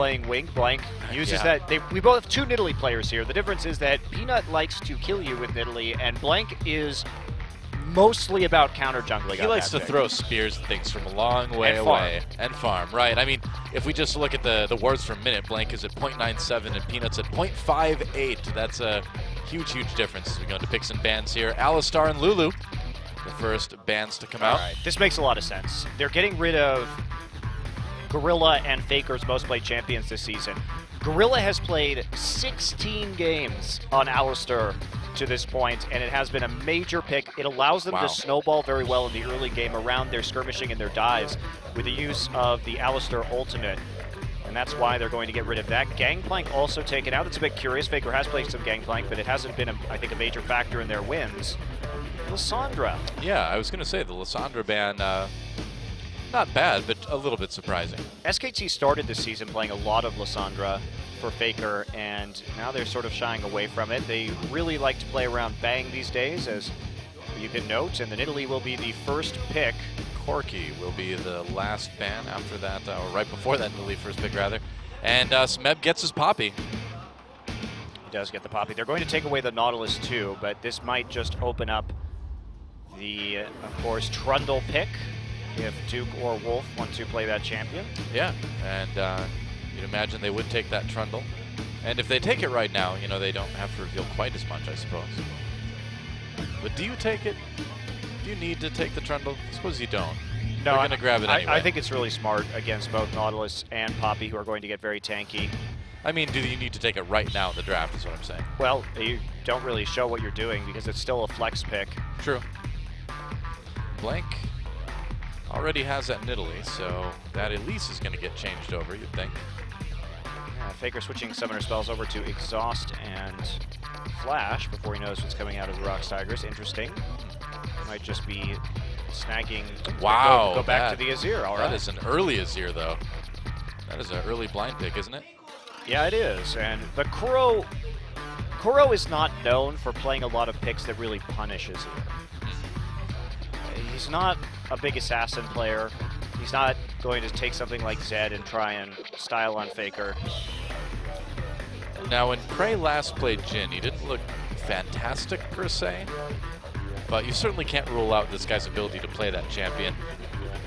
playing Wink. Blank uses that. We both have two Nidalee players here. The difference is that Peanut likes to kill you with Nidalee, and Blank is mostly about counter jungling. He likes to throw spears and things from a long way away. And farm, right. I mean, if we just look at the wards per minute, Blank is at 0.97 and Peanut's at 0.58. That's a huge, huge difference as we go into picks and bans here. Alistar and Lulu, the first bans to come out. Right. This makes a lot of sense. They're getting rid of Gorilla and Faker's most played champions this season. Gorilla has played 16 games on Alistar to this point, and it has been a major pick. It allows them to snowball very well in the early game around their skirmishing and their dives with the use of the Alistar ultimate. And that's why they're going to get rid of that. Gangplank also taken out. It's a bit curious. Faker has played some Gangplank, but it hasn't been, I think, a major factor in their wins. Lissandra. Yeah, I was going to say the Lissandra ban, not bad, but a little bit surprising. SKT started this season playing a lot of Lissandra for Faker, and now they're sort of shying away from it. They really like to play around Bang these days, as you can note, and the Nidalee will be the first pick. Corki will be the last ban after that, or right before that Nidalee first pick, rather. And Smeb gets his Poppy. He does get the Poppy. They're going to take away the Nautilus too, but this might just open up the, of course, Trundle pick if Duke or Wolf want to play that champion. Yeah, and you'd imagine they would take that Trundle. And if they take it right now, you know, they don't have to reveal quite as much, I suppose. But do you take it? Do you need to take the Trundle? I suppose you don't. No, they're going to grab it anyway. I think it's really smart against both Nautilus and Poppy, who are going to get very tanky. I mean, do you need to take it right now in the draft is what I'm saying. Well, you don't really show what you're doing because it's still a flex pick. True. Blank already has that Nidalee, so that at least is going to get changed over, you'd think. Yeah, Faker switching summoner spells over to Exhaust and Flash before he knows what's coming out of the ROX Tigers. Interesting. Might just be snagging. Wow. Go back to the Azir. All right. That is an early Azir, though. That is an early blind pick, isn't it? Yeah, it is. And but Kuro is not known for playing a lot of picks that really punish Azir. He's not a big assassin player. He's not going to take something like Zed and try and style on Faker. Now, when Prey last played Jhin, he didn't look fantastic per se, but you certainly can't rule out this guy's ability to play that champion.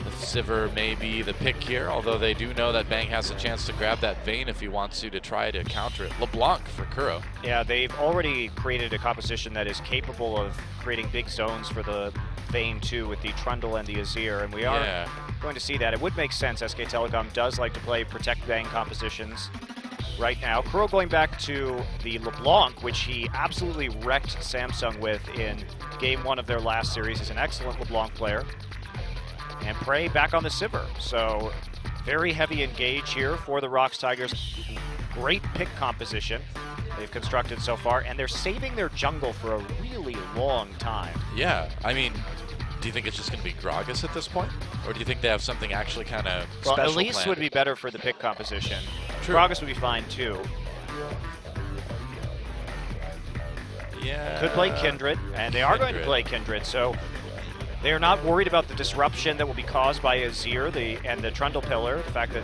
The Sivir may be the pick here, although they do know that Bang has a chance to grab that Vayne if he wants to try to counter it. LeBlanc for Kuro. Yeah, they've already created a composition that is capable of creating big zones for the Vayne too with the Trundle and the Azir, and we are going to see that. It would make sense. SK Telecom does like to play Protect Bang compositions right now. Kuro going back to the LeBlanc, which he absolutely wrecked Samsung with in game 1 of their last series. He's an excellent LeBlanc player. And Prey back on the Sivir. So very heavy engage here for the ROX Tigers. Great pick composition they've constructed so far, and they're saving their jungle for a really long time. Yeah, I mean, do you think it's just going to be Gragas at this point? Or do you think they have something actually kind of special Well, Elise planned? would be better for the pick composition. True. Gragas would be fine too. Yeah. Could play Kindred, and they are going to play Kindred, so they are not worried about the disruption that will be caused by Azir and the Trundle Pillar. The fact that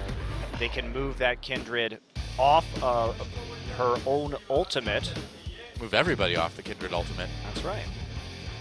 they can move that Kindred off of her own ultimate. Move everybody off the Kindred ultimate. That's right.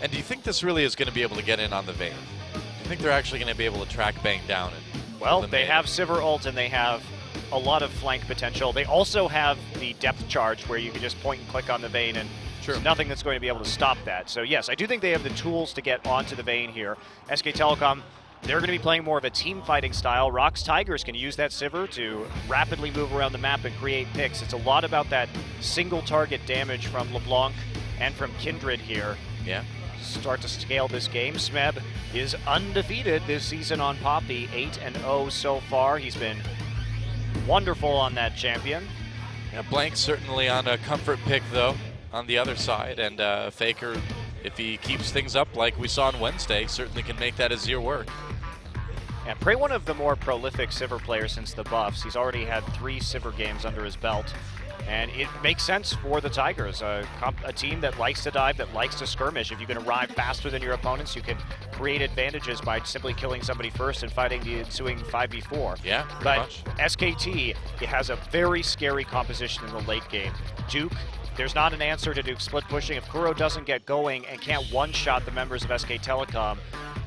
And do you think this really is going to be able to get in on the Vayne? Do you think they're actually going to be able to track Bang down? Well, they have Sivir ult and they have a lot of flank potential. They also have the depth charge where you can just point and click on the Vayne, and there's nothing that's going to be able to stop that. So yes, I do think they have the tools to get onto the Vayne here. SK Telecom, they're going to be playing more of a team fighting style. ROX Tigers can use that Sivir to rapidly move around the map and create picks. It's a lot about that single target damage from LeBlanc and from Kindred here. Yeah. Start to scale this game. Smeb is undefeated this season on Poppy, 8-0 so far. He's been wonderful on that champion. Yeah, Blank certainly on a comfort pick though on the other side, and Faker, if he keeps things up like we saw on Wednesday, certainly can make that Azir work. And Prey, one of the more prolific Sivir players since the buffs. He's already had 3 Sivir games under his belt. And it makes sense for the Tigers, a team that likes to dive, that likes to skirmish. If you can arrive faster than your opponents, you can create advantages by simply killing somebody first and fighting the ensuing 5v4. Yeah, but much. SKT, it has a very scary composition in the late game. Duke, there's not an answer to Duke split pushing. If Kuro doesn't get going and can't one-shot the members of SK Telecom,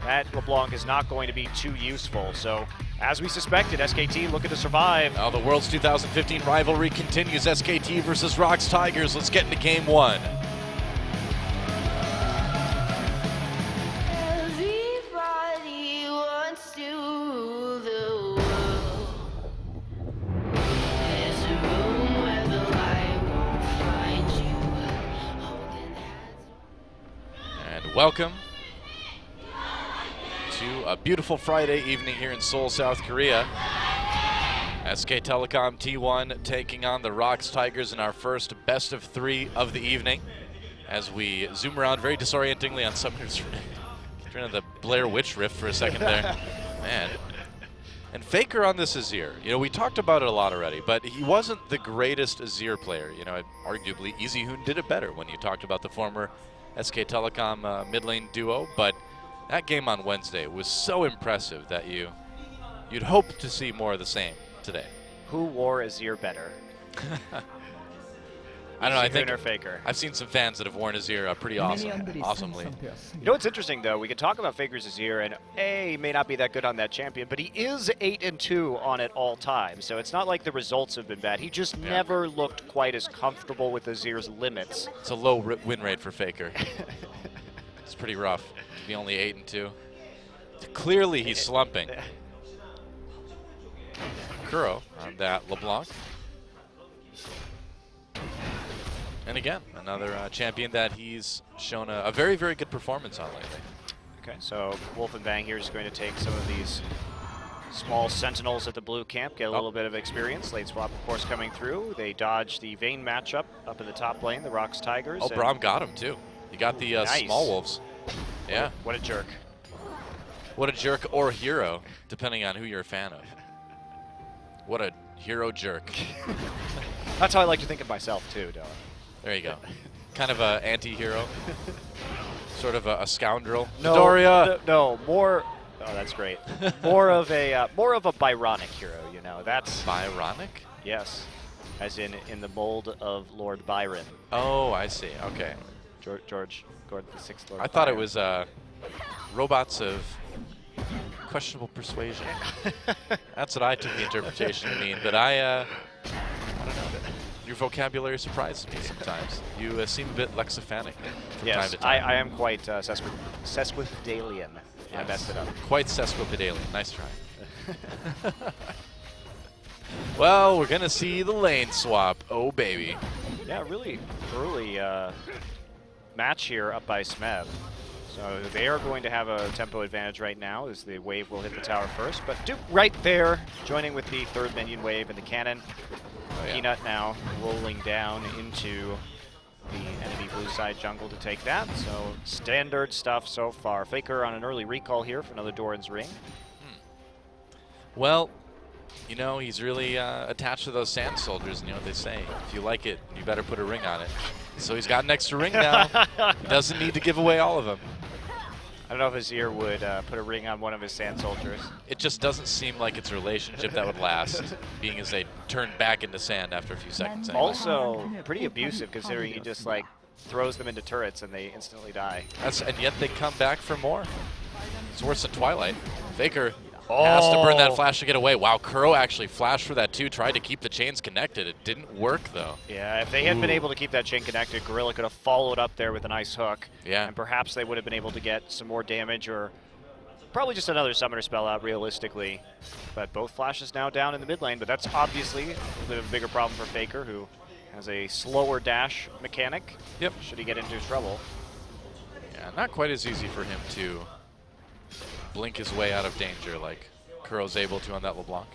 that LeBlanc is not going to be too useful. So, as we suspected, SKT looking to survive. Now the World's 2015 rivalry continues. SKT versus ROX Tigers. Let's get into game 1. Everybody wants to rule the world. There's a room where the light won't find you. Holding hands. And welcome to a beautiful Friday evening here in Seoul, South Korea. SK Telecom T1 taking on the ROX Tigers in our first best of 3 of the evening. As we zoom around very disorientingly on Summoner's Rift. Trying to the Blair Witch Rift for a second there. Man. And Faker on this Azir. You know, we talked about it a lot already, but he wasn't the greatest Azir player. You know, arguably EasyHoon did it better when you talked about the former SK Telecom mid lane duo, but that game on Wednesday was so impressive that you'd hope to see more of the same today. Who wore Azir better? I don't know. I think or Faker. I've seen some fans that have worn Azir pretty awesomely. You know what's interesting though? We can talk about Faker's Azir, and he may not be that good on that champion, but he is 8-2 on it all time. So it's not like the results have been bad. He just never looked quite as comfortable with Azir's limits. It's a low win rate for Faker. It's pretty rough to be only 8-2. Clearly he's slumping. Kuro on that LeBlanc. And again, another champion that he's shown a very, very good performance on lately. Okay, so Wolf and Bang here is going to take some of these small sentinels at the blue camp, get a little bit of experience. Late swap, of course, coming through. They dodge the Vayne matchup up in the top lane, the ROX Tigers. Oh, Braum got him, too. He got the nice. small wolves. Yeah. What a jerk. What a jerk or hero, depending on who you're a fan of. What a hero jerk. That's how I like to think of myself, too, Dylan. There you go. Kind of an anti-hero. Sort of a scoundrel. No, Doria. no, more. Oh, that's great. more of a Byronic hero, you know. That's Byronic? Yes, as in the mold of Lord Byron. Oh, I see. Okay. George Gordon VI. Lord I thought Byron. it was robots of questionable persuasion. That's what I took the interpretation to mean. But I don't know. Your vocabulary surprises me sometimes. You seem a bit lexiphanic from time to time. I am quite sesquipedalian. Yes. I messed it up. Quite sesquipedalian. Nice try. Well, we're going to see the lane swap. Oh, baby. Yeah, really early match here up by Smev. So they are going to have a tempo advantage right now as the wave will hit the tower first. But Duke right there, joining with the third minion wave and the cannon. Oh, yeah. Peanut now rolling down into the enemy blue side jungle to take that. So standard stuff so far. Faker on an early recall here for another Doran's Ring. Well, you know, he's really attached to those sand soldiers, and you know what they say. If you like it, you better put a ring on it. So he's got an extra ring now. Doesn't need to give away all of them. I don't know if Azir would put a ring on one of his sand soldiers. It just doesn't seem like it's a relationship that would last, being as they turn back into sand after a few seconds. Anyway. Also, pretty abusive considering he just like throws them into turrets and they instantly die. And yet they come back for more. It's worse than Twilight. Faker has to burn that flash to get away. Wow, Kuro actually flashed for that too, tried to keep the chains connected. It didn't work though. Yeah, if they had been able to keep that chain connected, Gorilla could have followed up there with a nice hook. Yeah. And perhaps they would have been able to get some more damage or probably just another summoner spell out realistically. But both flashes now down in the mid lane, but that's obviously a little bit of a bigger problem for Faker, who has a slower dash mechanic. Yep. Should he get into trouble. Yeah, not quite as easy for him to blink his way out of danger like Kuro's able to on that LeBlanc.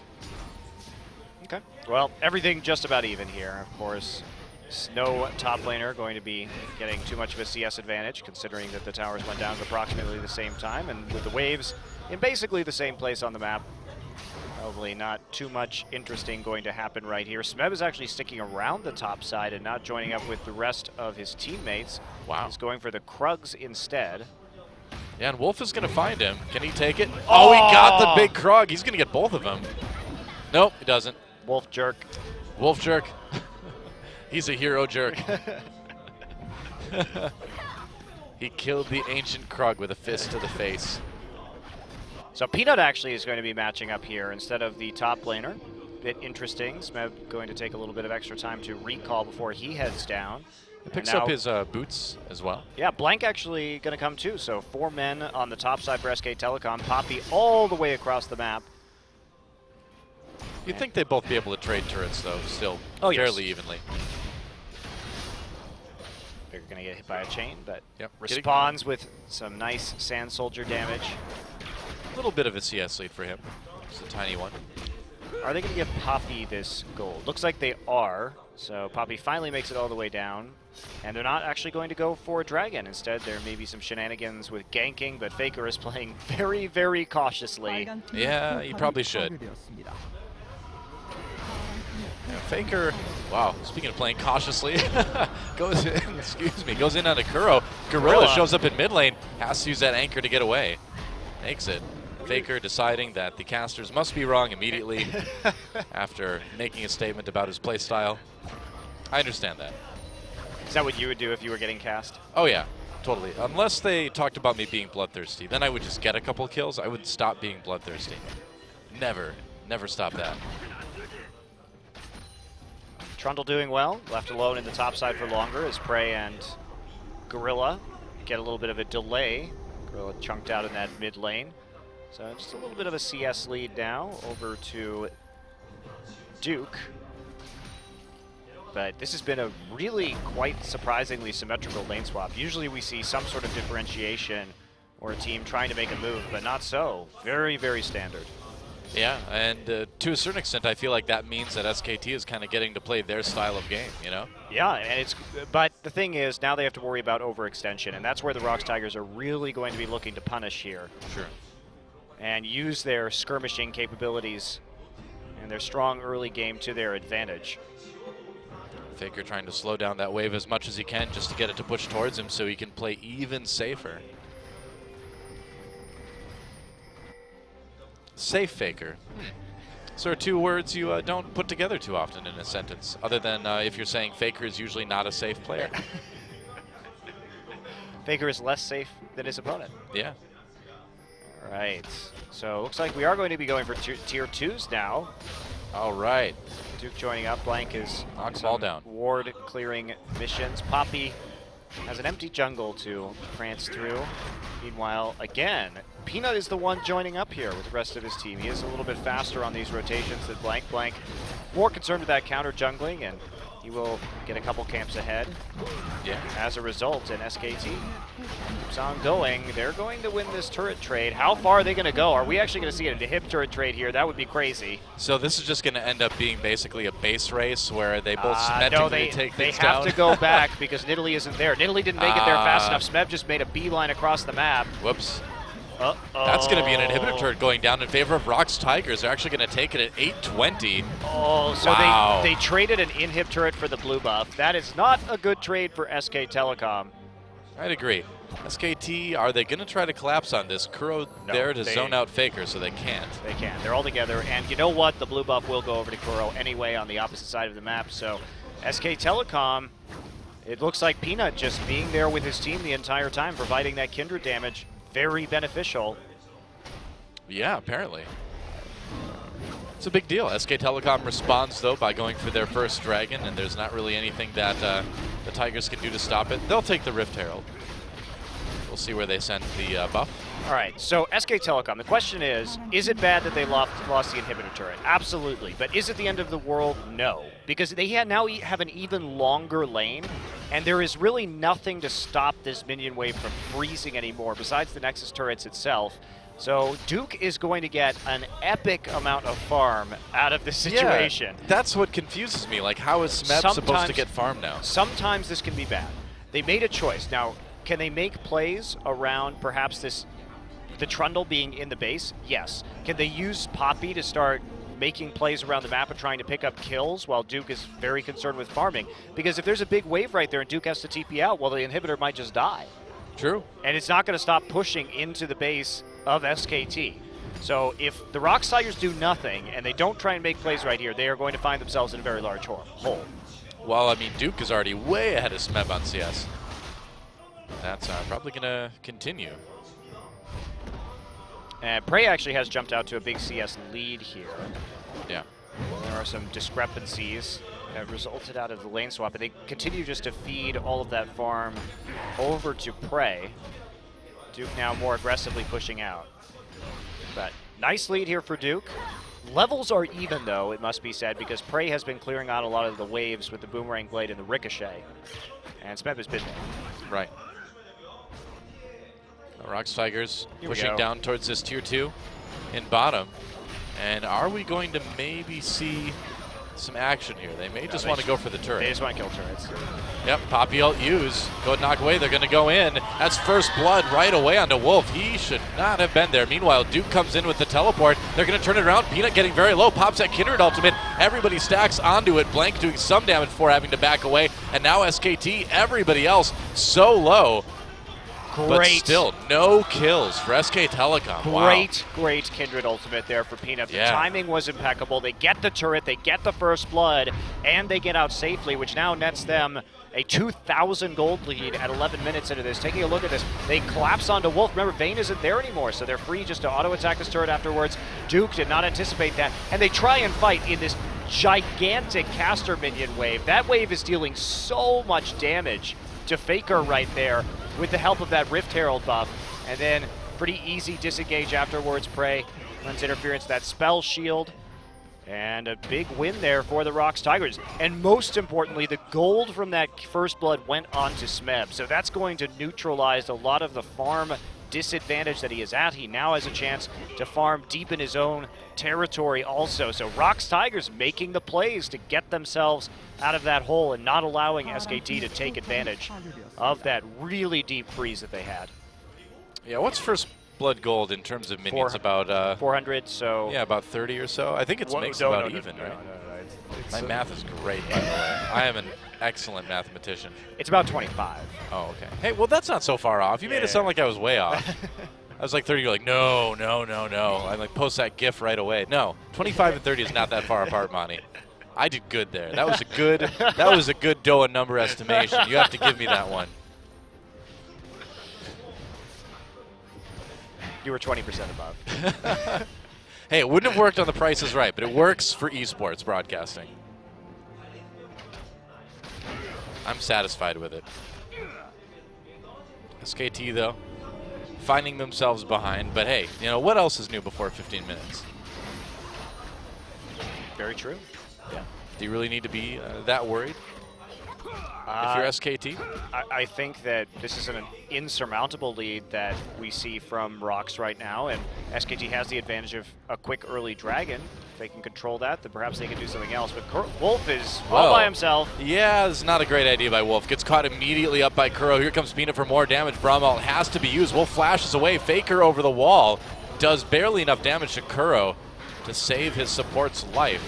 Okay. Well, everything just about even here. Of course, No top laner going to be getting too much of a CS advantage, considering that the towers went down at approximately the same time, and with the waves in basically the same place on the map, probably not too much interesting going to happen right here. Smeb is actually sticking around the top side and not joining up with the rest of his teammates. Wow. He's going for the Krugs instead. Yeah, and Wolf is going to find him. Can he take it? Oh, he got the big Krug. He's going to get both of them. Nope, he doesn't. Wolf jerk. Wolf jerk. He's a hero jerk. He killed the ancient Krug with a fist to the face. So Peanut actually is going to be matching up here instead of the top laner. Bit interesting. Smeb going to take a little bit of extra time to recall before he heads down. He picks up his boots as well. Yeah, Blank actually going to come too. So 4 men on the top side for SK Telecom. Poppy all the way across the map. You'd think they'd both be able to trade turrets, though, still fairly evenly. They're going to get hit by a chain, but yep. responds with some nice Sand Soldier damage. A little bit of a CS lead for him. Just a tiny one. Are they going to give Poppy this gold? Looks like they are. So Poppy finally makes it all the way down. And they're not actually going to go for a dragon. Instead, there may be some shenanigans with ganking, but Faker is playing very, very cautiously. Yeah, he probably should. Yeah, Faker, wow, speaking of playing cautiously, goes in, goes in on a Kuro. Gorilla shows up in mid lane, has to use that anchor to get away. Makes it. Faker deciding that the casters must be wrong immediately after making a statement about his playstyle. I understand that. Is that what you would do if you were getting cast? Oh yeah, totally. Unless they talked about me being bloodthirsty, then I would just get a couple kills. I would stop being bloodthirsty. Never stop that. Trundle doing well, left alone in the top side for longer as Prey and Gorilla get a little bit of a delay. Gorilla chunked out in that mid lane. So just a little bit of a CS lead now over to Duke. But this has been a really quite surprisingly symmetrical lane swap. Usually we see some sort of differentiation or a team trying to make a move, but not so. Very, very standard. Yeah, and to a certain extent, I feel like that means that SKT is kind of getting to play their style of game, you know? Yeah, and but the thing is, now they have to worry about overextension, and that's where the ROX Tigers are really going to be looking to punish here. Sure. And use their skirmishing capabilities and their strong early game to their advantage. Faker trying to slow down that wave as much as he can just to get it to push towards him so he can play even safer. Safe Faker. So are 2 words you don't put together too often in a sentence, other than if you're saying Faker is usually not a safe player. Faker is less safe than his opponent. Yeah. All right. So looks like we are going to be going for tier 2s now. All right. Duke joining up. Blank is knocks ball down. Ward clearing missions. Poppy has an empty jungle to prance through. Meanwhile, again, Peanut is the one joining up here with the rest of his team. He is a little bit faster on these rotations than Blank. Blank more concerned with that counter jungling, and he will get a couple camps ahead. Yeah. As a result, and SKT keeps on going. They're going to win this turret trade. How far are they going to go? Are we actually going to see a hip turret trade here? That would be crazy. So this is just going to end up being basically a base race where they both symmetrically take things down? They have to go back because Nidalee isn't there. Nidalee didn't make it there fast enough. Smeb just made a beeline across the map. Whoops. That's going to be an inhibitor turret going down in favor of ROX Tigers. They're actually going to take it at 820. Oh, so wow. they traded an inhib turret for the blue buff. That is not a good trade for SK Telecom. I'd agree. SKT, are they going to try to collapse on this? Kuro there to zone out Faker, so they can't. They can't. They're all together. And you know what? The blue buff will go over to Kuro anyway on the opposite side of the map. So SK Telecom, it looks like Peanut just being there with his team the entire time, providing that Kindred damage. Very beneficial. Yeah, apparently. It's a big deal. SK Telecom responds, though, by going for their first dragon, and there's not really anything that the Tigers can do to stop it. They'll take the Rift Herald. We'll see where they send the buff. All right, so SK Telecom, the question is it bad that they lost the inhibitor turret? Absolutely. But is it the end of the world? No. Because they now have an even longer lane, and there is really nothing to stop this minion wave from freezing anymore besides the Nexus turrets itself. So Duke is going to get an epic amount of farm out of this situation. Yeah, that's what confuses me. Like, how is Smeb supposed to get farm now? Sometimes this can be bad. They made a choice. Now, can they make plays around perhaps the Trundle being in the base? Yes. Can they use Poppy to start making plays around the map and trying to pick up kills while Duke is very concerned with farming? Because if there's a big wave right there and Duke has to TP out, well, the inhibitor might just die. True. And it's not going to stop pushing into the base of SKT. So if the ROX Tigers do nothing and they don't try and make plays right here, they are going to find themselves in a very large hole. Well, I mean, Duke is already way ahead of Smeb on CS. That's probably going to continue. And Prey actually has jumped out to a big CS lead here. Yeah. There are some discrepancies that resulted out of the lane swap, and they continue just to feed all of that farm over to Prey. Duke now more aggressively pushing out. But nice lead here for Duke. Levels are even, though, it must be said, because Prey has been clearing out a lot of the waves with the Boomerang Blade and the Ricochet. And Smeb has been there. Right. ROX Tigers pushing down towards this tier 2 in bottom. And are we going to maybe see some action here? They may just want to go for the turret. They just want to kill turrets. Yep, Poppy ult use. Go knock away. They're going to go in. That's first blood right away onto Wolf. He should not have been there. Meanwhile, Duke comes in with the teleport. They're going to turn it around. Peanut getting very low. Pops that Kindred ultimate. Everybody stacks onto it. Blank doing some damage before having to back away. And now SKT, everybody else so low. But still, no kills for SK Telecom. Great Kindred ultimate there for Peanut. The Yeah. timing was impeccable. They get the turret, they get the first blood, and they get out safely, which now nets them a 2,000 gold lead at 11 minutes into this. Taking a look at this, they collapse onto Wolf. Remember, Vayne isn't there anymore, so they're free just to auto-attack this turret afterwards. Duke did not anticipate that, and they try and fight in this gigantic caster minion wave. That wave is dealing so much damage to Faker right there with the help of that Rift Herald buff. And then pretty easy disengage afterwards. Prey runs interference, that spell shield. And a big win there for the ROX Tigers. And most importantly, the gold from that first blood went on to Smeb. So that's going to neutralize a lot of the farm disadvantage that he is at. He now has a chance to farm deep in his own territory also. So ROX Tigers making the plays to get themselves out of that hole and not allowing SKT to take advantage of that really deep freeze that they had. Yeah, what's first blood gold in terms of minions? About 400, so... Yeah, about 30 or so. I think it's makes about even, right? My math is great, by the way. I am an excellent mathematician. It's about 25. Oh, okay. Hey, well, that's not so far off. You made it sound like I was way off. I was like 30, you're like, no. I like post that GIF right away. No, 25 and 30 is not that far apart, Monty. I did good there. That was a good Doa number estimation. You have to give me that one. You were 20% above. Hey, it wouldn't have worked on The Price is Right, but it works for eSports broadcasting. I'm satisfied with it. SKT, though, finding themselves behind. But hey, you know, what else is new before 15 minutes? Very true. Yeah. Do you really need to be that worried if you're SKT? I think that this is an insurmountable lead that we see from ROX right now, and SKT has the advantage of a quick early dragon. If they can control that, then perhaps they can do something else. But Wolf is all by himself. Yeah, it's not a great idea by Wolf. Gets caught immediately up by Kuro. Here comes Peanut for more damage. Bramalt has to be used. Wolf flashes away. Faker over the wall. Does barely enough damage to Kuro to save his support's life.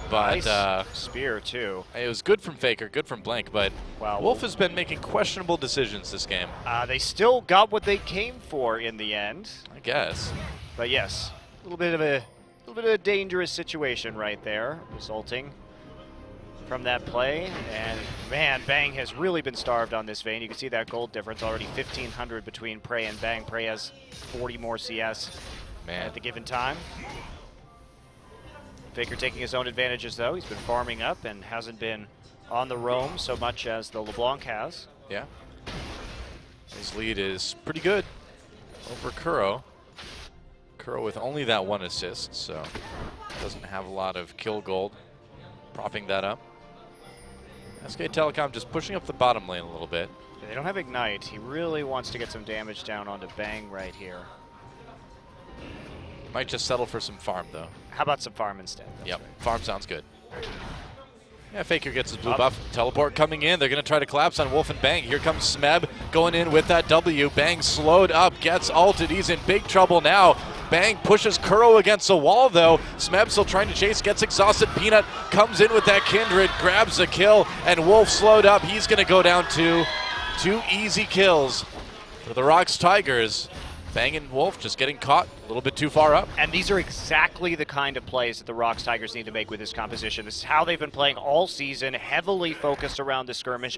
But nice spear, too. It was good from Faker, good from Blank, but wow, Wolf has been making questionable decisions this game. They still got what they came for in the end, I guess. But yes, a little bit of a dangerous situation right there, resulting from that play. And man, Bang has really been starved on this Vayne. You can see that gold difference already, 1,500 between Prey and Bang. Prey has 40 more CS at the given time. Faker taking his own advantages, though. He's been farming up and hasn't been on the roam so much as the LeBlanc has. Yeah. His lead is pretty good over Kuro. Kuro with only that one assist, so doesn't have a lot of kill gold. Propping that up. SK Telecom just pushing up the bottom lane a little bit. They don't have Ignite. He really wants to get some damage down onto Bang right here. Might just settle for some farm, though. How about some farm instead? Yep, farm sounds good. Yeah, Faker gets his blue buff. Teleport coming in. They're going to try to collapse on Wolf and Bang. Here comes Smeb going in with that W. Bang slowed up, gets ulted. He's in big trouble now. Bang pushes Kuro against the wall, though. Smeb still trying to chase, gets exhausted. Peanut comes in with that Kindred, grabs the kill, and Wolf slowed up. He's going to go down to 2 easy kills for the ROX Tigers. Bang and Wolf just getting caught a little bit too far up. And these are exactly the kind of plays that the ROX Tigers need to make with this composition. This is how they've been playing all season, heavily focused around the skirmish,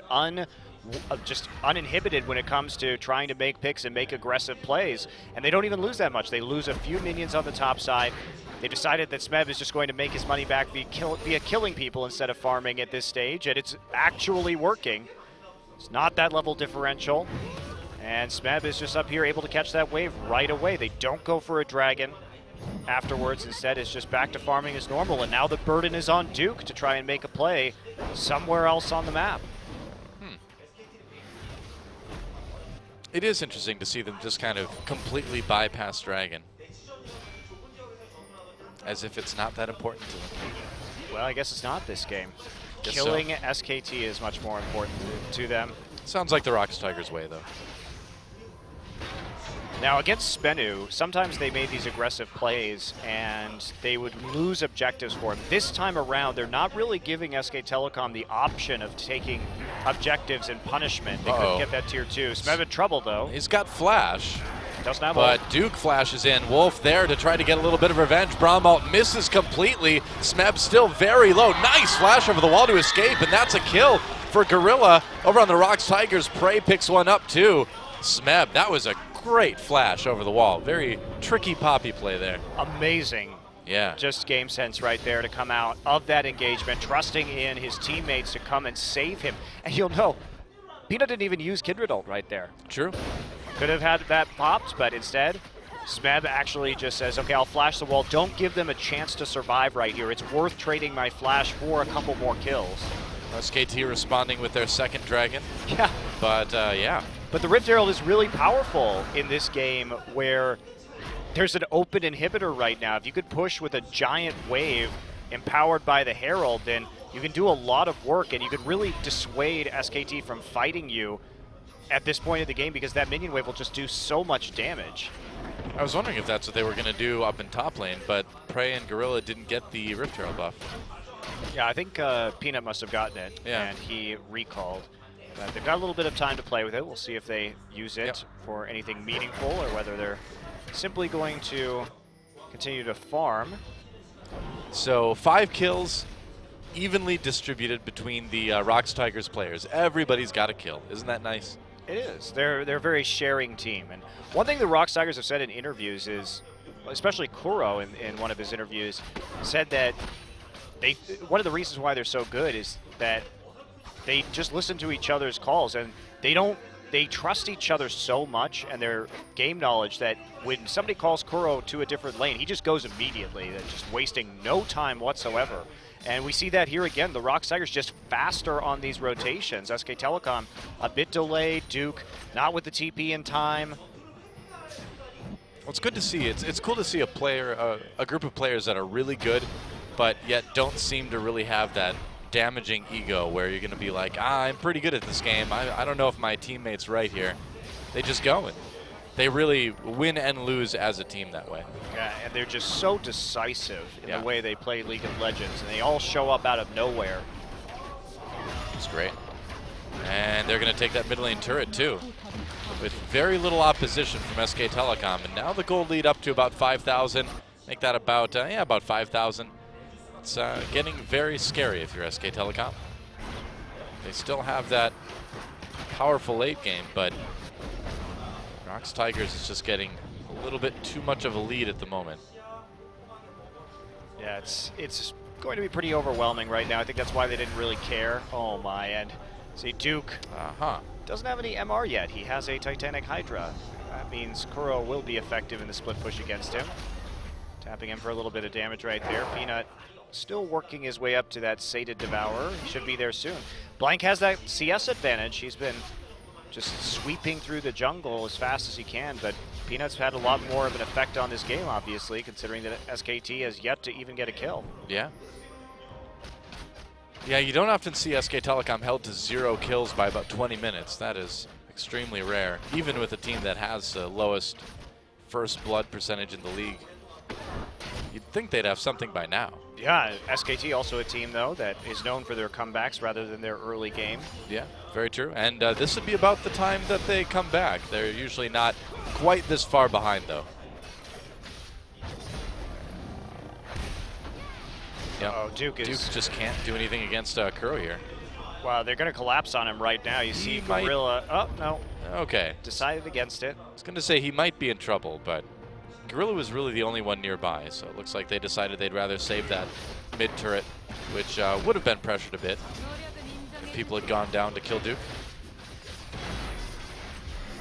just uninhibited when it comes to trying to make picks and make aggressive plays. And they don't even lose that much. They lose a few minions on the top side. They decided that Smeb is just going to make his money back via killing people instead of farming at this stage, and it's actually working. It's not that level differential. And Smeb is just up here able to catch that wave right away. They don't go for a dragon afterwards. Instead, it's just back to farming as normal. And now the burden is on Duke to try and make a play somewhere else on the map. It is interesting to see them just kind of completely bypass dragon. As if it's not that important to them. Well, I guess it's not this game. Guess Killing so. SKT is much more important to them. Sounds like the ROX Tigers way, though. Now, against Spenu, sometimes they made these aggressive plays and they would lose objectives for him. This time around, they're not really giving SK Telecom the option of taking objectives and punishment. They couldn't get that tier 2. Smeb in trouble, though. He's got flash. Doesn't have But ult. Duke flashes in. Wolf there to try to get a little bit of revenge. Bramalt misses completely. Smeb still very low. Nice flash over the wall to escape, and that's a kill for Gorilla. Over on the ROX Tigers, Prey picks one up too. Smeb, that was a great flash over the wall. Very tricky poppy play there. Amazing. Yeah. Just game sense right there to come out of that engagement, trusting in his teammates to come and save him. And you'll know, Peanut didn't even use Kindred ult right there. True. Could have had that popped, but instead, Smeb actually just says, okay, I'll flash the wall. Don't give them a chance to survive right here. It's worth trading my flash for a couple more kills. SKT responding with their second dragon. Yeah. But, yeah. But the Rift Herald is really powerful in this game where there's an open inhibitor right now. If you could push with a giant wave empowered by the Herald, then you can do a lot of work and you could really dissuade SKT from fighting you at this point of the game because that minion wave will just do so much damage. I was wondering if that's what they were going to do up in top lane, but Prey and Gorilla didn't get the Rift Herald buff. Yeah, I think Peanut must have gotten it, and he recalled. They've got a little bit of time to play with it. We'll see if they use it for anything meaningful or whether they're simply going to continue to farm. So 5 kills, evenly distributed between the ROX Tigers players. Everybody's got a kill. Isn't that nice? It is. They're a very sharing team. And one thing the ROX Tigers have said in interviews is, especially Kuro in one of his interviews, said that one of the reasons why they're so good is that they just listen to each other's calls and they trust each other so much and their game knowledge that when somebody calls Kuro to a different lane, he just goes immediately, just wasting no time whatsoever. And we see that here again. The ROX Tigers just faster on these rotations. SK Telecom a bit delayed. Duke not with the TP in time. Well, it's good to see. It's cool to see a player, a group of players that are really good, but yet don't seem to really have that damaging ego where you're going to be like, I'm pretty good at this game. I don't know if my teammate's right here. They just go and they really win and lose as a team that way. Yeah, and they're just so decisive in the way they play League of Legends, and they all show up out of nowhere. It's great. And they're going to take that mid lane turret too, with very little opposition from SK Telecom. And now the gold lead up to about 5,000. Make that about, about 5,000. It's getting very scary if you're SK Telecom. They still have that powerful late game, but ROX Tigers is just getting a little bit too much of a lead at the moment. Yeah, it's going to be pretty overwhelming right now. I think that's why they didn't really care. Oh my, and see Duke doesn't have any MR yet. He has a Titanic Hydra. That means Kuro will be effective in the split push against him. Tapping him for a little bit of damage right there. Peanut still working his way up to that Sated Devourer. He should be there soon. Blank has that CS advantage. He's been just sweeping through the jungle as fast as he can, but Peanut's had a lot more of an effect on this game, obviously, considering that SKT has yet to even get a kill. Yeah. Yeah, you don't often see SK Telecom held to 0 kills by about 20 minutes. That is extremely rare, even with a team that has the lowest first blood percentage in the league. You'd think they'd have something by now. Yeah, SKT also a team, though, that is known for their comebacks rather than their early game. Yeah, very true. And this would be about the time that they come back. They're usually not quite this far behind, though. Yep. Oh, Duke just can't do anything against Kuro here. Wow, they're going to collapse on him right now. You see Gorilla. Oh, no. Okay. Decided against it. I was going to say he might be in trouble, but Gorilla was really the only one nearby, so it looks like they decided they'd rather save that mid-turret, which would have been pressured a bit if people had gone down to kill Duke.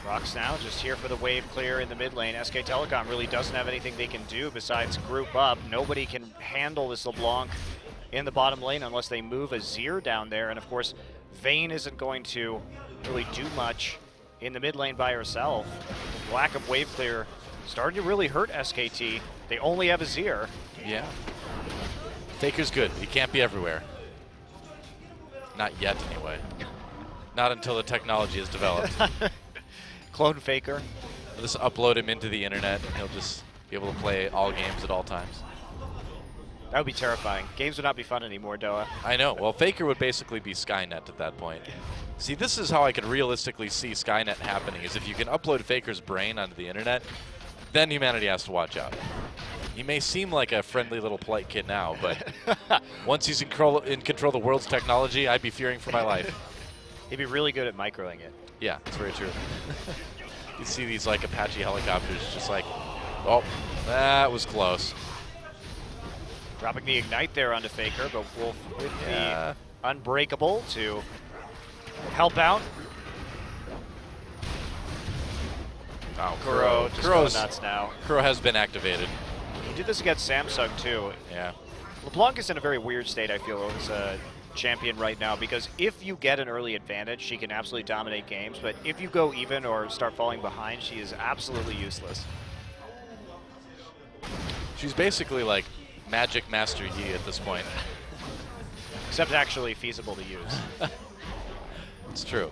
ROX now just here for the wave clear in the mid lane. SK Telecom really doesn't have anything they can do besides group up. Nobody can handle this LeBlanc in the bottom lane unless they move Azir down there. And of course, Vayne isn't going to really do much in the mid lane by herself. The lack of wave clear starting to really hurt SKT. They only have Azir. Yeah. Faker's good. He can't be everywhere. Not yet, anyway. Not until the technology is developed. Clone Faker. We'll just upload him into the internet, and he'll just be able to play all games at all times. That would be terrifying. Games would not be fun anymore, Doa. I know. Well, Faker would basically be Skynet at that point. See, this is how I could realistically see Skynet happening, is if you can upload Faker's brain onto the internet, then humanity has to watch out. He may seem like a friendly little polite kid now, but once he's in control of the world's technology, I'd be fearing for my life. He'd be really good at microing it. Yeah, that's very true. You see these like Apache helicopters just like, oh, that was close. Dropping the Ignite there onto Faker, but Wolf with the Unbreakable to help out. Oh, Kuro just going nuts now. Kuro has been activated. He did this against Samsung too. Yeah. LeBlanc is in a very weird state, I feel, as a champion right now, because if you get an early advantage, she can absolutely dominate games, but if you go even or start falling behind, she is absolutely useless. She's basically like Magic Master Yi at this point. Except actually feasible to use. It's true.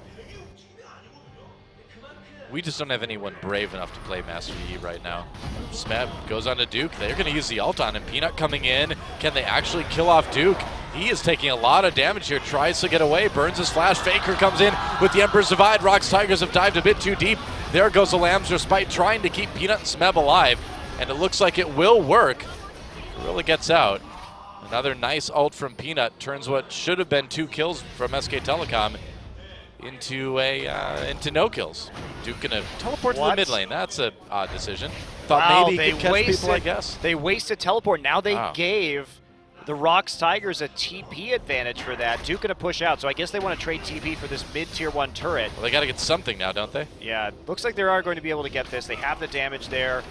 We just don't have anyone brave enough to play Master Yi right now. Smeb goes on to Duke. They're going to use the ult on him. Peanut coming in. Can they actually kill off Duke? He is taking a lot of damage here. Tries to get away. Burns his flash. Faker comes in with the Emperor's Divide. ROX Tigers have dived a bit too deep. There goes the Lamb's Respite trying to keep Peanut and Smeb alive. And it looks like it will work. Gorilla gets out. Another nice ult from Peanut. Turns what should have been 2 kills from SK Telecom into no kills. Duke gonna teleport to the mid lane. That's an odd decision. Thought maybe he could catch people, I guess. They wasted teleport. Now they gave the ROX Tigers a TP advantage for that. Duke gonna push out, so I guess they want to trade TP for this mid-tier 1 turret. Well, they gotta get something now, don't they? Yeah, looks like they are going to be able to get this. They have the damage there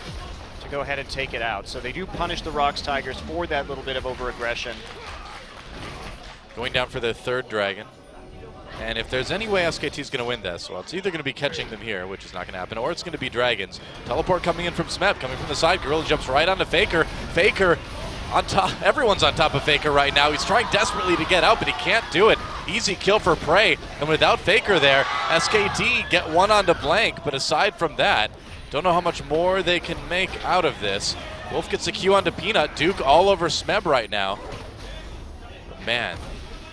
to go ahead and take it out. So they do punish the ROX Tigers for that little bit of over-aggression. Going down for their 3rd dragon. And if there's any way SKT is going to win this, well, it's either going to be catching them here, which is not going to happen, or it's going to be dragons. Teleport coming in from Smeb, coming from the side. Gorilla jumps right onto Faker. Faker on top. Everyone's on top of Faker right now. He's trying desperately to get out, but he can't do it. Easy kill for Prey. And without Faker there, SKT get one onto Blank. But aside from that, don't know how much more they can make out of this. Wolf gets a Q onto Peanut. Duke all over Smeb right now. But man,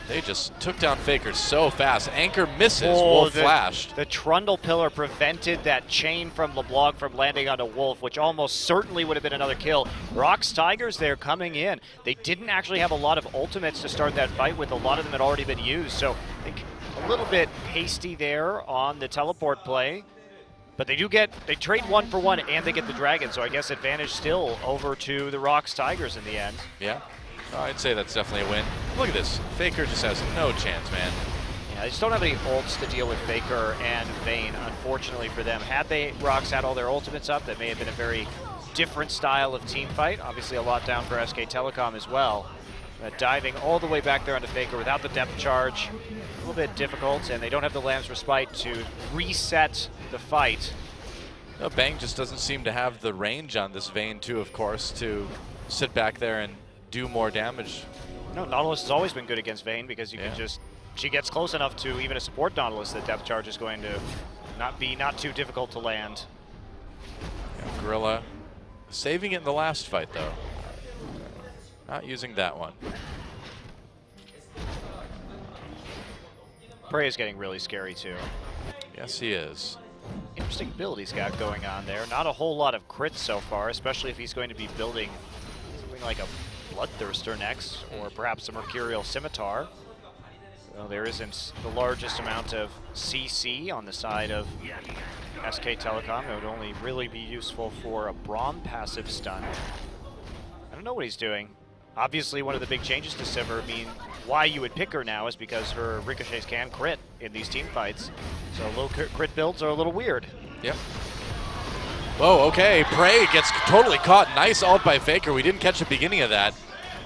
they just took down Faker so fast. Anchor misses. Wolf flashed. The Trundle Pillar prevented that chain from LeBlanc from landing onto Wolf, which almost certainly would have been another kill. ROX Tigers there coming in. They didn't actually have a lot of ultimates to start that fight with. A lot of them had already been used. So I think a little bit hasty there on the teleport play. But they trade 1 for 1 and they get the dragon. So I guess advantage still over to the ROX Tigers in the end. Yeah. I'd say that's definitely a win. Look at this. Faker just has no chance, man. Yeah, they just don't have any ults to deal with Faker and Vayne, unfortunately for them. Had ROX had all their ultimates up, that may have been a very different style of team fight. Obviously a lot down for SK Telecom as well. Diving all the way back there onto Faker without the depth charge, a little bit difficult, and they don't have the Lamb's Respite to reset the fight. Bang just doesn't seem to have the range on this Vayne too, of course, to sit back there and do more damage. No, Nautilus has always been good against Vayne because you can she gets close enough to even a support Nautilus that depth charge is going to not too difficult to land. Yeah, Gorilla saving it in the last fight though. Not using that one. Prey is getting really scary too. Yes, he is. Interesting build he's got going on there. Not a whole lot of crits so far, especially if he's going to be building something like a Bloodthirster next, or perhaps a Mercurial Scimitar. Well, there isn't the largest amount of CC on the side of SK Telecom. It would only really be useful for a Braum passive stun. I don't know what he's doing. Obviously, one of the big changes to Sivir mean why you would pick her now is because her ricochets can crit in these team fights. So low crit builds are a little weird. Yep. Whoa, okay. Prey gets totally caught. Nice ult by Faker. We didn't catch the beginning of that.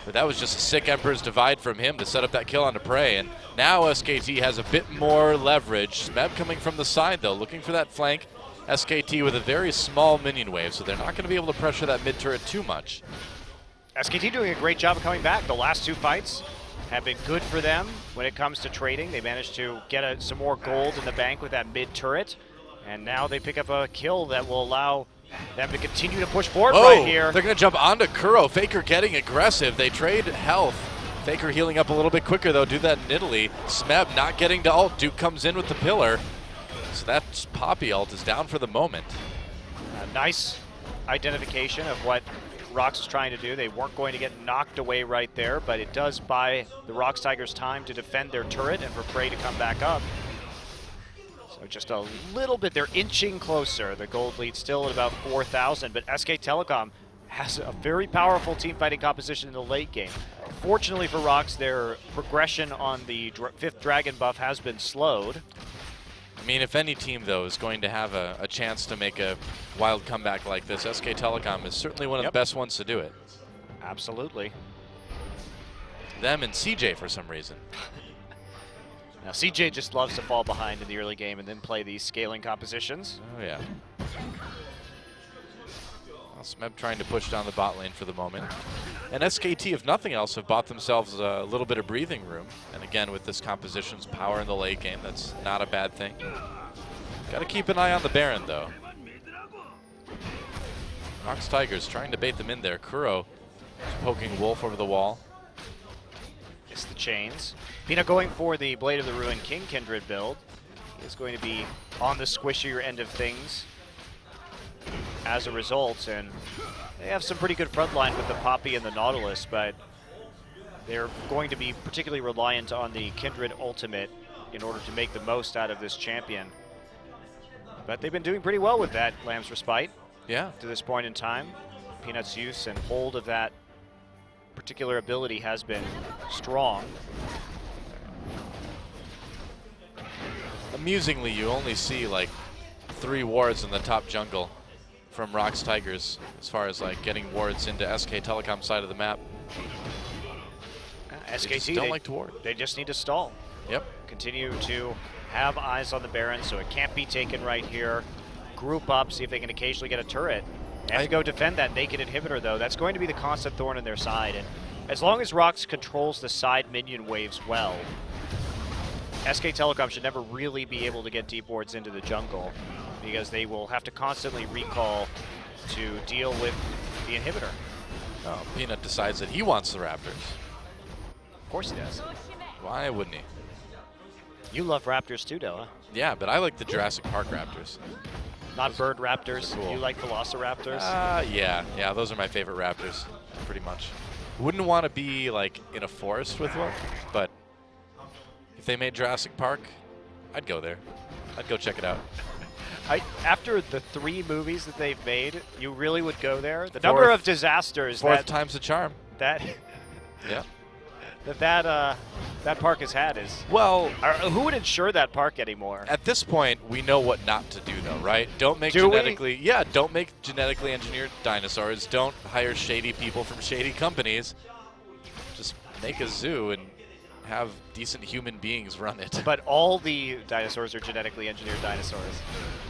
But that was just a sick Emperor's Divide from him to set up that kill onto Prey. And now SKT has a bit more leverage. Smeb coming from the side, though, looking for that flank. SKT with a very small minion wave, so they're not going to be able to pressure that mid turret too much. SKT doing a great job of coming back. The last two fights have been good for them when it comes to trading. They managed to get some more gold in the bank with that mid turret. And now they pick up a kill that will allow them to continue to push forward right here. They're going to jump onto Kuro. Faker getting aggressive. They trade health. Faker healing up a little bit quicker, though. Do that in Italy. Smeb not getting to ult. Duke comes in with the pillar. So that Poppy ult is down for the moment. A nice identification of what ROX is trying to do. They weren't going to get knocked away right there, but it does buy the ROX Tigers time to defend their turret and for Prey to come back up. So just a little bit, they're inching closer. The gold lead still at about 4,000, but SK Telecom has a very powerful team fighting composition in the late game. Fortunately for ROX, their progression on the 5th Dragon buff has been slowed. I mean, if any team, though, is going to have a chance to make a wild comeback like this, SK Telecom is certainly one of the best ones to do it. Absolutely. Them and CJ for some reason. Now, CJ just loves to fall behind in the early game and then play these scaling compositions. Oh, yeah. Well, Smeb trying to push down the bot lane for the moment. And SKT, if nothing else, have bought themselves a little bit of breathing room. And again, with this composition's power in the late game, that's not a bad thing. Got to keep an eye on the Baron, though. ROX Tigers trying to bait them in there. Kuro poking Wolf over the wall. It's the chains. Pina going for the Blade of the Ruin King Kindred build. He's going to be on the squishier end of things as a result, and they have some pretty good front line with the Poppy and the Nautilus, but they're going to be particularly reliant on the Kindred ultimate in order to make the most out of this champion. But they've been doing pretty well with that Lamb's Respite to this point in time. Peanut's use and hold of that particular ability has been strong. Amusingly, you only see like 3 wards in the top jungle from ROX Tigers as far as like getting wards into SK Telecom side of the map. SKT don't like to ward. They just need to stall. Yep. Continue to have eyes on the Baron so it can't be taken right here. Group up, see if they can occasionally get a turret. They have to go defend that naked inhibitor, though. That's going to be the constant thorn in their side. And as long as ROX controls the side minion waves well, SK Telecom should never really be able to get deep wards into the jungle because they will have to constantly recall to deal with the inhibitor. Oh, Peanut decides that he wants the Raptors. Of course he does. Why wouldn't he? You love Raptors too, though, huh? Yeah, but I like the Jurassic Park Raptors. Not bird raptors. Cool. You like Velociraptors? Yeah, those are my favorite raptors, pretty much. Wouldn't want to be like in a forest with one, but if they made Jurassic Park, I'd go there. I'd go check it out. After the 3 movies that they've made, you really would go there. The number of disasters. 4th time's the charm. That park has had is. Well, who would insure that park anymore? At this point, we know what not to do, though, right? Don't make don't make genetically engineered dinosaurs. Don't hire shady people from shady companies. Just make a zoo and have decent human beings run it. But all the dinosaurs are genetically engineered dinosaurs.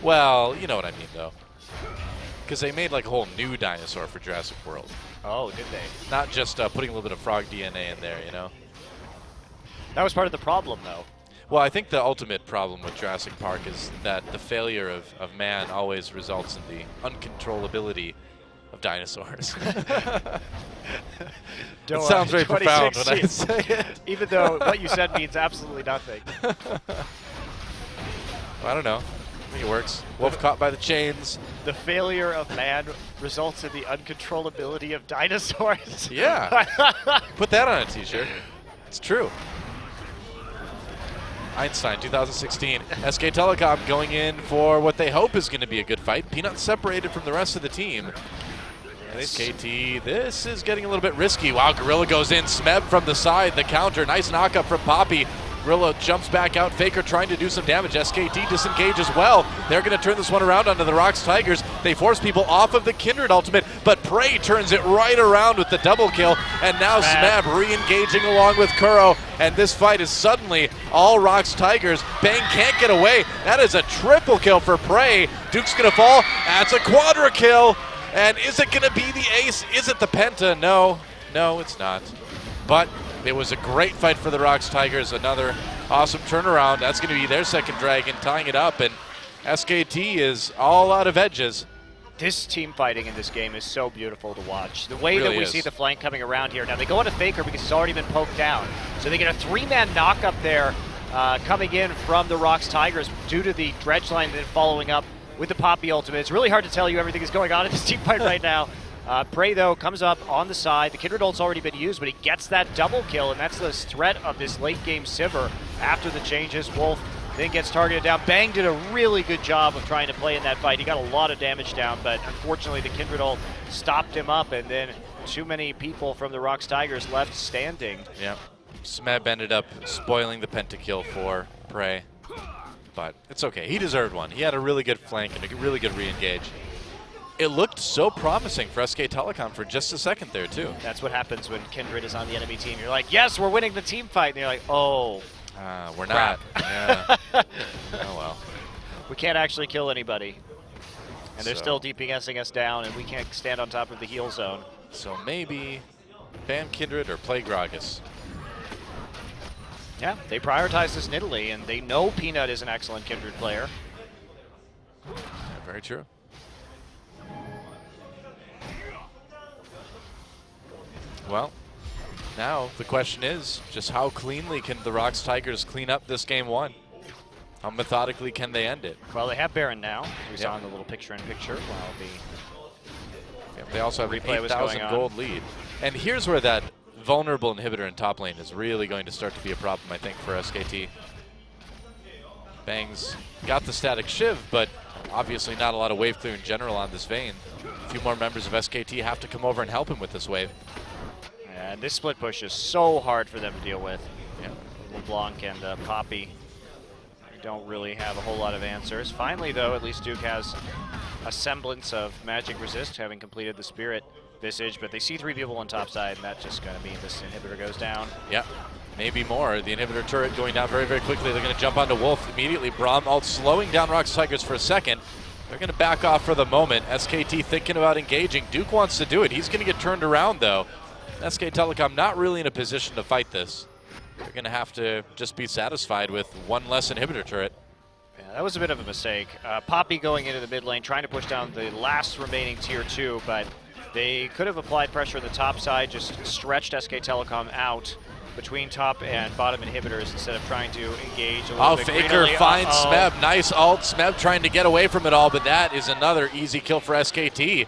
Well, you know what I mean, though. Because they made like a whole new dinosaur for Jurassic World. Oh, did they? Not just putting a little bit of frog DNA in there, you know? That was part of the problem, though. Well, I think the ultimate problem with Jurassic Park is that the failure of man always results in the uncontrollability of dinosaurs. It sounds very profound when I say it. Even though what you said means absolutely nothing. Well, I don't know. I think it works. Wolf caught by the chains. The failure of man results in the uncontrollability of dinosaurs. Yeah. Put that on a t-shirt. It's true. Einstein, 2016. SK Telecom going in for what they hope is going to be a good fight. Peanut separated from the rest of the team. SKT, this is getting a little bit risky. Wow, Gorilla goes in. Smeb from the side, the counter. Nice knock up from Poppy. Gorilla jumps back out. Faker trying to do some damage. SKT disengage as well. They're going to turn this one around onto the ROX Tigers. They force people off of the Kindred ultimate, but Prey turns it right around with the double kill. And now Smeb re-engaging along with Kuro. And this fight is suddenly all ROX Tigers. Bang can't get away. That is a triple kill for Prey. Duke's going to fall. That's a quadra kill. And is it going to be the ace? Is it the penta? No, it's not. But it was a great fight for the ROX Tigers. Another awesome turnaround. That's going to be their second dragon, tying it up. And SKT is all out of edges. This team fighting in this game is so beautiful to watch. The way Really that we is. see the flank coming around here. Now they go into Faker because he's already been poked down. So they get a 3-man knock up there coming in from the ROX Tigers due to the dredge line then following up with the Poppy ultimate. It's really hard to tell you everything is going on in this team fight right now. Prey, though, comes up on the side. The Kindred ult's already been used, but he gets that double kill, and that's the threat of this late-game Sivir after the changes. Wolf then gets targeted down. Bang did a really good job of trying to play in that fight. He got a lot of damage down, but unfortunately the Kindred ult stopped him up, and then too many people from the ROX Tigers left standing. Yeah, Smeb ended up spoiling the pentakill for Prey. But it's okay. He deserved one. He had a really good flank and a really good re-engage. It looked so promising for SK Telecom for just a second there, too. That's what happens when Kindred is on the enemy team. You're like, yes, we're winning the team fight. And you're like, oh, we're crap. not. Yeah. Oh, well. We can't actually kill anybody. And they're So- still DPSing us down, and we can't stand on top of the heal zone. So maybe ban Kindred or play Gragas. Yeah, they prioritize this in Italy, and they know Peanut is an excellent Kindred player. Yeah, very true. Well, now the question is just how cleanly can the ROX Tigers clean up this game one? How methodically can they end it? Well, they have Baron now. We Yep. saw in the little picture-in-picture while the Yeah, they also have an Replay was 8,000 going on. gold lead. And here's where that vulnerable inhibitor in top lane is really going to start to be a problem, I think, for SKT. Bang's got the static shiv, but obviously not a lot of wave clear in general on this Vayne. A few more members of SKT have to come over and help him with this wave. And this split push is so hard for them to deal with. Yeah. LeBlanc and Poppy don't really have a whole lot of answers. Finally, though, at least Duke has a semblance of magic resist, having completed the Spirit Visage, but they see 3 people on top side, and that's just going to mean this inhibitor goes down. Yeah, maybe more. The inhibitor turret going down very, very quickly. They're going to jump onto Wolf immediately. Braum ult slowing down ROX Tigers for a second. They're going to back off for the moment. SKT thinking about engaging. Duke wants to do it. He's going to get turned around, though. SK Telecom not really in a position to fight this. They're going to have to just be satisfied with one less inhibitor turret. Yeah, that was a bit of a mistake. Poppy going into the mid lane, trying to push down the last remaining tier 2, but they could have applied pressure on the top side, just stretched SK Telecom out between top and bottom inhibitors instead of trying to engage a little bit Faker greenerly. finds Uh-oh. Smeb. Nice ult. Smeb trying to get away from it all, but that is another easy kill for SKT.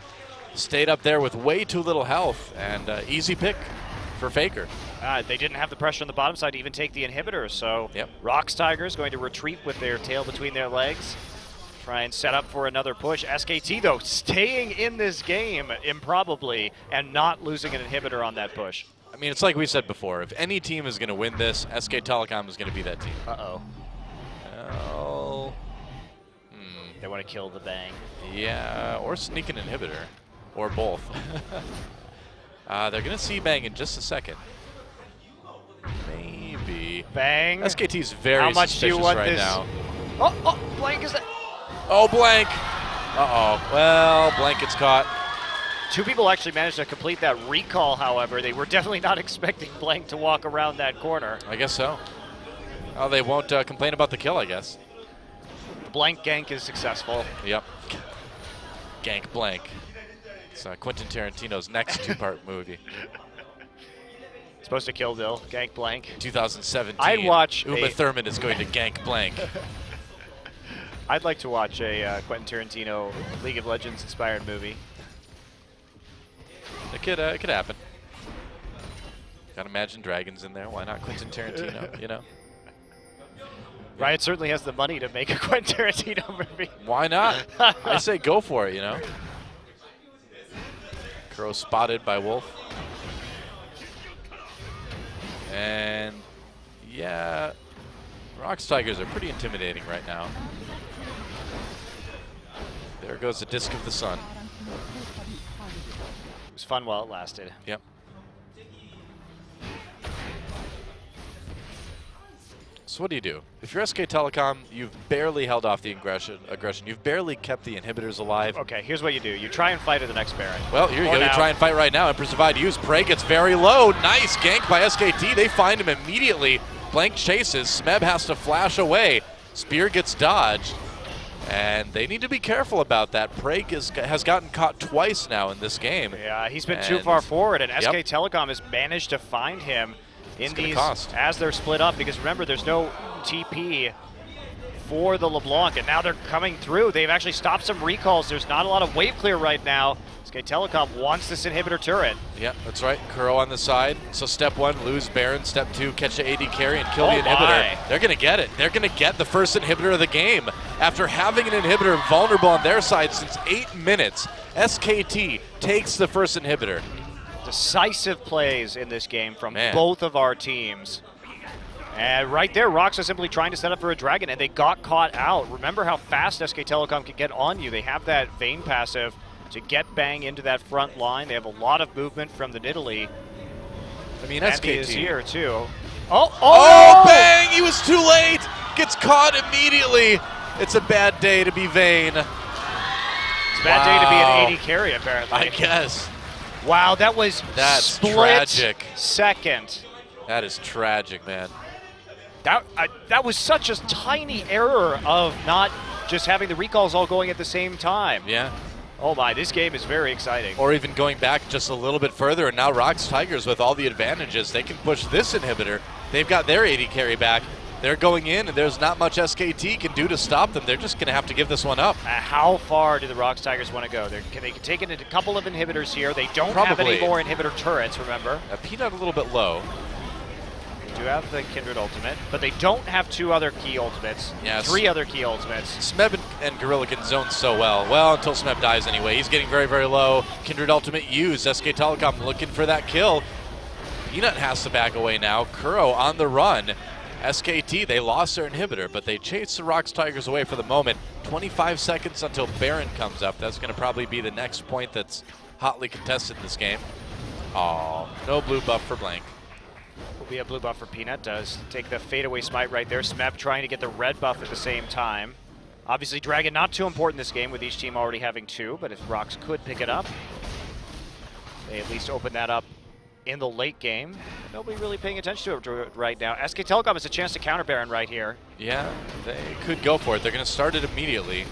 Stayed up there with way too little health, and easy pick for Faker. They didn't have the pressure on the bottom side to even take the inhibitor, so Yep. ROX Tigers going to retreat with their tail between their legs, try and set up for another push. SKT, though, staying in this game improbably and not losing an inhibitor on that push. I mean, it's like we said before. If any team is going to win this, SK Telecom is going to be that team. Uh-oh. Oh. They want to kill the Bang. Yeah, or sneak an inhibitor, or both. They're going to see Bang in just a second. Maybe. Bang. SKT's very How much do you suspicious want right this? now. Oh, Blank is that? Oh, Blank. Uh-oh. Well, Blank gets caught. Two people actually managed to complete that recall, however. They were definitely not expecting Blank to walk around that corner. I guess so. Oh, they won't complain about the kill, I guess. The Blank gank is successful. Yep. Gank Blank. It's Quentin Tarantino's next two-part movie. Supposed to kill Dill, gank Blank. 2017. I'd watch Uma Thurman is going to gank Blank. I'd like to watch a Quentin Tarantino League of Legends inspired movie. It could happen. Gotta imagine dragons in there. Why not Quentin Tarantino, you know? Riot certainly has the money to make a Quentin Tarantino movie. Why not? I say go for it, you know? Crow spotted by Wolf. And yeah, ROX Tigers are pretty intimidating right now. There goes the Disc of the Sun. It was fun while it lasted. Yep. So what do you do? If you're SK Telecom, you've barely held off the aggression. You've barely kept the inhibitors alive. Okay, here's what you do. You try and fight at the next Baron. Well, here you go. Now. You try and fight right now. Empress Divide use. Prey gets very low. Nice gank by SKT. They find him immediately. Blank chases. Smeb has to flash away. Spear gets dodged. And they need to be careful about that. Prey has gotten caught twice now in this game. Yeah, he's been too far forward, and SK Yep. Telecom has managed to find him in these cost. as they're split up, because remember, there's no TP for the LeBlanc, and now they're coming through. They've actually stopped some recalls. There's not a lot of wave clear right now. SK Telecom wants this inhibitor turret. Yeah, that's right. Kuro on the side. So step one, lose Baron. Step two, catch the AD carry and kill the inhibitor. They're going to get it. They're going to get the first inhibitor of the game. After having an inhibitor vulnerable on their side since 8 minutes, SKT takes the first inhibitor. Decisive plays in this game from Man. both of our teams. And right there, ROX are simply trying to set up for a dragon, and they got caught out. Remember how fast SK Telecom can get on you. They have that Vayne passive to get Bang into that front line. They have a lot of movement from the Nidalee. I mean, And SKT is here, too. Oh, Bang! He was too late! Gets caught immediately. It's a bad day to be Vayne. It's a bad day to be an AD carry, apparently. I guess. Wow, that was That's split tragic. second. That is tragic, man. That was such a tiny error of not just having the recalls all going at the same time. Yeah. Oh my, this game is very exciting. Or even going back just a little bit further, and now ROX Tigers with all the advantages, they can push this inhibitor. They've got their AD carry back. They're going in, and there's not much SKT can do to stop them. They're just going to have to give this one up. How far do the ROX Tigers want to go? They can take it into a couple of inhibitors here. They don't have any more inhibitor turrets, remember? Peanut a little bit low. They do have the Kindred ultimate, but they don't have two other key ultimates. Yes. 3 other key ultimates. Smeb and Gorilla can zone so well. Well, until Smeb dies anyway. He's getting very, very low. Kindred ultimate used. SK Telecom looking for that kill. Peanut has to back away now. Kuro on the run. SKT, they lost their inhibitor, but they chased the ROX Tigers away for the moment. 25 seconds until Baron comes up. That's going to probably be the next point that's hotly contested in this game. Oh, no blue buff for Blank. Will be a blue buff for Peanut. Does take the fadeaway smite right there. Smeb trying to get the red buff at the same time. Obviously, Dragon not too important in this game with each team already having 2, but if ROX could pick it up, they at least open that up in the late game. Nobody really paying attention to it right now. SK Telecom has a chance to counter Baron right here. Yeah, they could go for it. They're going to start it immediately.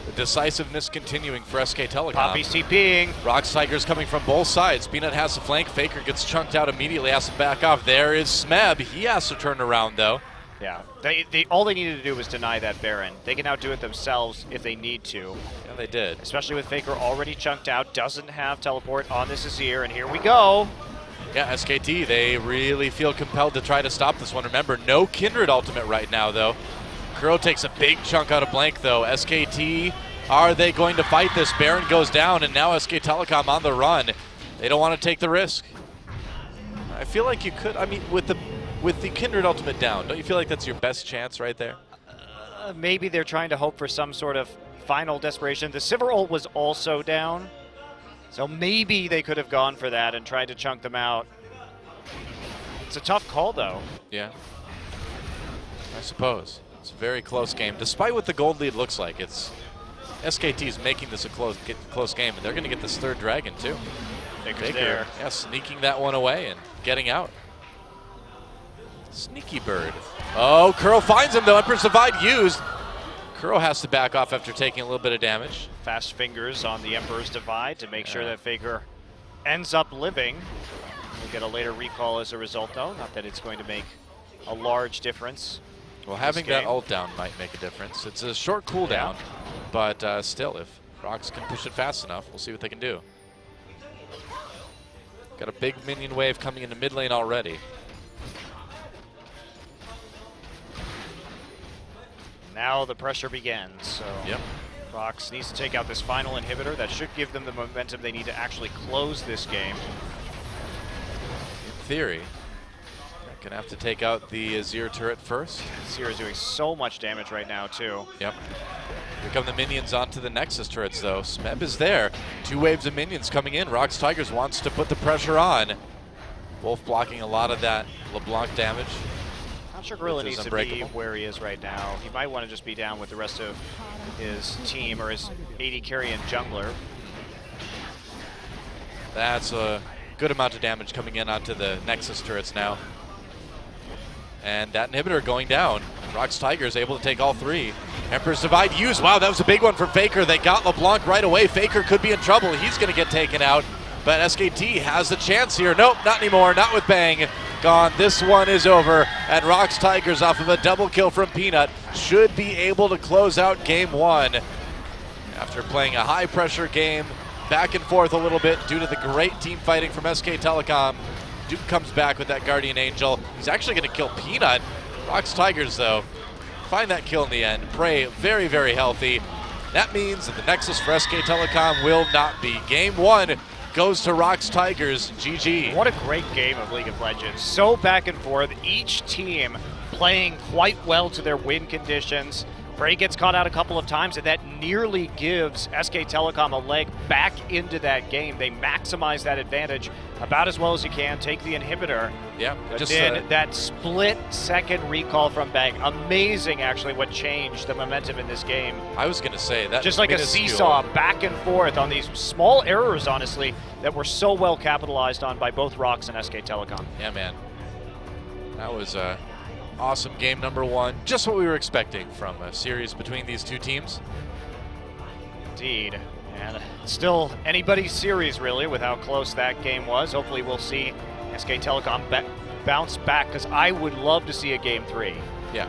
The decisiveness continuing for SK Telecom. Poppy's TPing. ROX Tigers coming from both sides. Peanut has the flank. Faker gets chunked out immediately, has to back off. There is Smeb. He has to turn around, though. Yeah, all they needed to do was deny that Baron. They can now do it themselves if they need to. Yeah, they did. Especially with Faker already chunked out, doesn't have teleport on this Azir, and here we go. Yeah, SKT, they really feel compelled to try to stop this one. Remember, no Kindred ultimate right now, though. Kuro takes a big chunk out of Blank, though. SKT, are they going to fight this? Baron goes down, and now SK Telecom on the run. They don't want to take the risk. I feel like you could, I mean, with the Kindred ultimate down, don't you feel like that's your best chance right there? Maybe they're trying to hope for some sort of final desperation. The Sivir ult was also down, so maybe they could have gone for that and tried to chunk them out. It's a tough call, though. Yeah. I suppose. It's a very close game. Despite what the gold lead looks like, it's SKT is making this a close game, and they're going to get this third dragon too. Faker's there. Yeah, sneaking that one away and getting out. Sneaky bird. Oh, Kuro finds him though. Emperor's Divide used. Kuro has to back off after taking a little bit of damage. Fast fingers on the Emperor's Divide to make sure that Faker ends up living. We'll get a later recall as a result though. Not that it's going to make a large difference. Well, having that ult down might make a difference. It's a short cooldown, but still, if ROX can push it fast enough, we'll see what they can do. Got a big minion wave coming into mid lane already. Now the pressure begins. So yep. ROX needs to take out this final inhibitor. That should give them the momentum they need to actually close this game. In theory, they're gonna have to take out the Azir turret first. Azir is doing so much damage right now too. Yep. Here come the minions onto the Nexus turrets though. Smeb is there. 2 waves of minions coming in. ROX Tigers wants to put the pressure on. Wolf blocking a lot of that LeBlanc damage. Not sure Gorilla needs to be where he is right now. He might want to just be down with the rest of his team or his AD carry and jungler. That's a good amount of damage coming in onto the Nexus turrets now. And that inhibitor going down. ROX Tigers able to take all 3. Emperor's Divide used. Wow, that was a big one for Faker. They got LeBlanc right away. Faker could be in trouble. He's going to get taken out. But SKT has a chance here. Nope, not anymore. Not with Bang. Gone. This one is over. And ROX Tigers, off of a double kill from Peanut, should be able to close out game 1. After playing a high pressure game, back and forth a little bit due to the great team fighting from SK Telecom. Duke comes back with that Guardian Angel. He's actually going to kill Peanut. ROX Tigers, though, find that kill in the end. Bray, very, very healthy. That means that the Nexus for SK Telecom will not be. Game 1 goes to ROX Tigers. GG. What a great game of League of Legends. So back and forth, each team playing quite well to their win conditions. Bray gets caught out a couple of times, and that nearly gives SK Telecom a leg back into that game. They maximize that advantage about as well as you can, take the inhibitor. Yeah, but then that split-second recall from Bang. Amazing, actually, what changed the momentum in this game. I was going to say that. Just like a seesaw, back and forth on these small errors, honestly, that were so well capitalized on by both ROX and SK Telecom. Yeah, man. That was awesome game number 1. Just what we were expecting from a series between these 2 teams. Indeed. And still anybody's series, really, with how close that game was. Hopefully we'll see SK Telecom bounce back, because I would love to see a game 3. Yeah.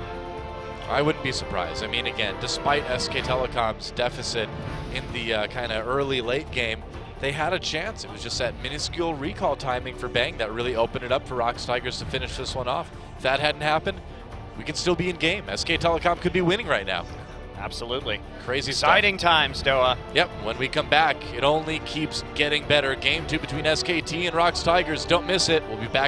I wouldn't be surprised. I mean, again, despite SK Telecom's deficit in the kind of early, late game, they had a chance. It was just that minuscule recall timing for Bang that really opened it up for ROX Tigers to finish this one off. If that hadn't happened, we could still be in game. SK Telecom could be winning right now. Absolutely. Crazy exciting stuff. Times, Doa. Yep, when we come back, it only keeps getting better. Game 2 between SKT and ROX Tigers. Don't miss it. We'll be back.